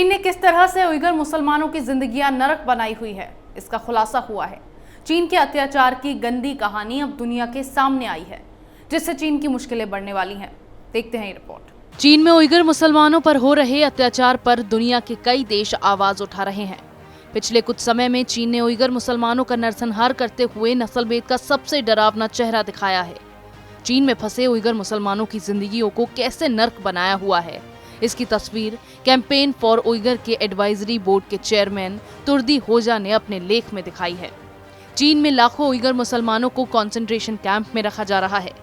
चीन ने किस तरह से उइगर मुसलमानों की जिंदगियां नरक बनाई हुई है, इसका खुलासा हुआ है। चीन के अत्याचार की गंदी कहानी अब दुनिया के सामने आई है, जिससे चीन की मुश्किलें बढ़ने वाली हैं। देखते हैं ये रिपोर्ट। चीन में उइगर मुसलमानों पर हो रहे अत्याचार पर दुनिया के कई देश आवाज उठा रहे हैं। पिछले कुछ समय में चीन ने उइगर मुसलमानों का नरसंहार करते हुए नस्लभेद का सबसे डरावना चेहरा दिखाया है। चीन में फंसे उइगर मुसलमानों की जिंदगियों को कैसे नर्क बनाया हुआ है, इसकी तस्वीर कैंपेन फॉर उइगर के एडवाइजरी बोर्ड के चेयरमैन तुर्दी होजा ने अपने लेख में दिखाई है। चीन में लाखों उइगर मुसलमानों को कंसंट्रेशन कैंप में रखा जा रहा है,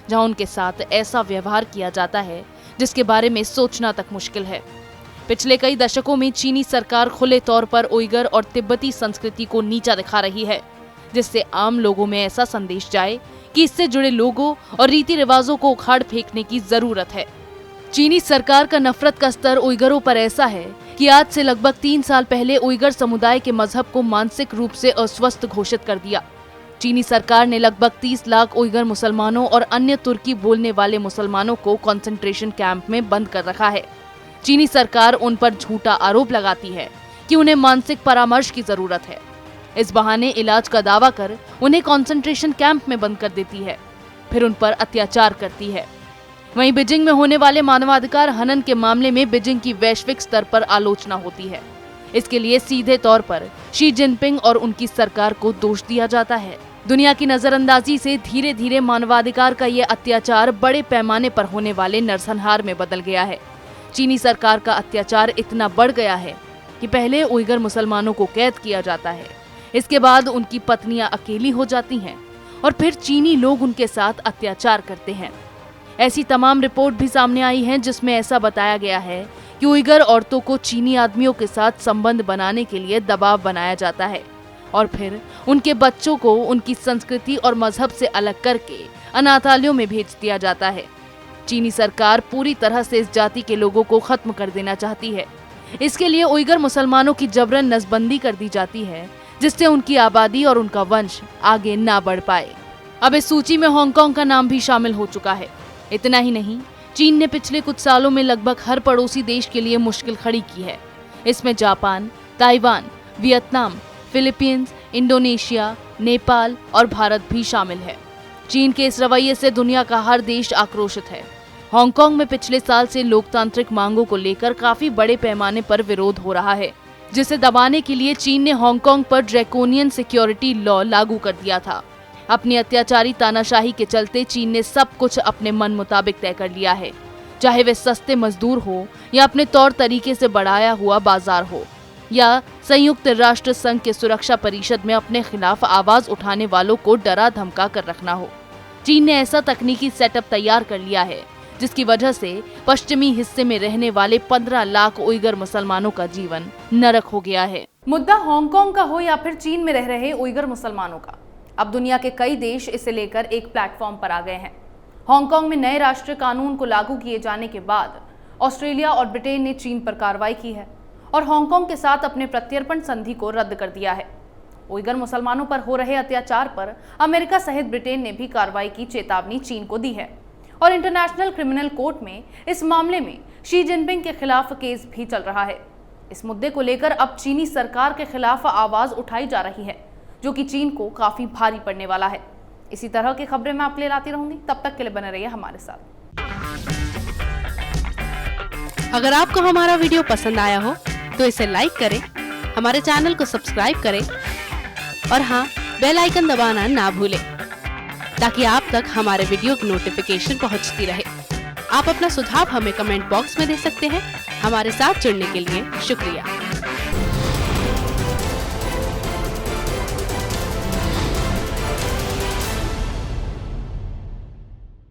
जहां उनके साथ ऐसा व्यवहार किया जाता है जिसके बारे में सोचना तक मुश्किल है। पिछले कई दशकों में चीनी सरकार खुले तौर पर उइगर और तिब्बती संस्कृति को नीचा दिखा रही है, जिससे आम लोगों में ऐसा संदेश जाए कि इससे जुड़े लोगों और रीति रिवाजों को उखाड़ फेंकने की जरूरत है। चीनी सरकार का नफरत का स्तर उइगरों पर ऐसा है कि आज से लगभग 3 साल पहले उइगर समुदाय के मजहब को मानसिक रूप से अस्वस्थ घोषित कर दिया। चीनी सरकार ने लगभग 30 लाख उइगर मुसलमानों और अन्य तुर्की बोलने वाले मुसलमानों को कंसंट्रेशन कैंप में बंद कर रखा है। चीनी सरकार उन पर झूठा आरोप लगाती है कि उन्हें मानसिक परामर्श की जरूरत है। इस बहाने इलाज का दावा कर उन्हें कंसंट्रेशन कैंप में बंद कर देती है, फिर उन पर अत्याचार करती है। वहीं बीजिंग में होने वाले मानवाधिकार हनन के मामले में बीजिंग की वैश्विक स्तर पर आलोचना होती है। इसके लिए सीधे तौर पर शी जिनपिंग और उनकी सरकार को दोष दिया जाता है। दुनिया की नजरअंदाजी से धीरे धीरे मानवाधिकार का ये अत्याचार बड़े पैमाने पर होने वाले नरसंहार में बदल गया है। चीनी सरकार का अत्याचार इतना बढ़ गया है कि पहले उइगर मुसलमानों को कैद किया जाता है, इसके बाद उनकी पत्नियां अकेली हो जाती हैं और फिर चीनी लोग उनके साथ अत्याचार करते हैं। ऐसी तमाम रिपोर्ट भी सामने आई हैं जिसमें ऐसा बताया गया है कि उइगर औरतों को चीनी आदमियों के साथ संबंध बनाने के लिए दबाव बनाया जाता है और फिर उनके बच्चों को उनकी संस्कृति और मजहब से अलग करके अनाथालयों में भेज दिया जाता है। चीनी सरकार पूरी तरह से इस जाति के लोगों को खत्म कर देना चाहती है। इसके लिए उइगर मुसलमानों की जबरन नसबंदी कर दी जाती है, जिससे उनकी आबादी और उनका वंश आगे ना बढ़ पाए। अब इस सूची में हांगकांग का नाम भी शामिल हो चुका है। इतना ही नहीं, चीन ने पिछले कुछ सालों में लगभग हर पड़ोसी देश के लिए मुश्किल खड़ी की है। इसमें Japan, Taiwan, Vietnam, Philippines, Indonesia, Nepal और भारत भी शामिल है। चीन के इस रवैये से दुनिया का हर देश आक्रोशित है। हांगकांग में पिछले साल से लोकतांत्रिक मांगों को लेकर काफी बड़े पैमाने पर विरोध हो रहा है, जिसे दबाने के लिए चीन ने हांगकांग पर ड्रैकोनियन सिक्योरिटी लॉ लागू कर दिया था। अपनी अत्याचारी तानाशाही के चलते चीन ने सब कुछ अपने मन मुताबिक तय कर लिया है, चाहे वे सस्ते मजदूर हो या अपने तौर तरीके से बढ़ाया हुआ बाजार हो या संयुक्त राष्ट्र संघ के सुरक्षा परिषद में अपने खिलाफ आवाज उठाने वालों को डरा धमका कर रखना हो। चीन ने ऐसा तकनीकी सेटअप तैयार कर लिया है जिसकी वजह से पश्चिमी हिस्से में रहने वाले 15 लाख उइगर मुसलमानों का जीवन नरक हो गया है। मुद्दा हांगकांग का हो या फिर चीन में रह रहे उइगर मुसलमानों का, अब दुनिया के कई देश इसे लेकर एक प्लेटफॉर्म पर आ गए हैं। हांगकांग में नए राष्ट्रीय कानून को लागू किए जाने के बाद ऑस्ट्रेलिया और ब्रिटेन ने चीन पर कार्रवाई की है और हांगकांग के साथ अपने प्रत्यर्पण संधि को रद्द कर दिया है। उइगर मुसलमानों पर हो रहे अत्याचार पर अमेरिका सहित ब्रिटेन ने भी कार्रवाई की चेतावनी चीन को दी है और इंटरनेशनल क्रिमिनल कोर्ट में इस मामले में शी जिनपिंग के खिलाफ केस भी चल रहा है। इस मुद्दे को लेकर अब चीनी सरकार के खिलाफ आवाज उठाई जा रही है, जो कि चीन को काफी भारी पड़ने वाला है। इसी तरह की खबरें मैं आपके लिए लाती रहूंगी, तब तक के लिए बने रहिए हमारे साथ। अगर आपको हमारा वीडियो पसंद आया हो तो इसे लाइक करें, हमारे चैनल को सब्सक्राइब करें और हाँ, बेल आइकन दबाना ना भूलें ताकि आप तक हमारे वीडियो की नोटिफिकेशन पहुंचती रहे। आप अपना सुझाव हमें कमेंट बॉक्स में दे सकते हैं। हमारे साथ जुड़ने के लिए शुक्रिया।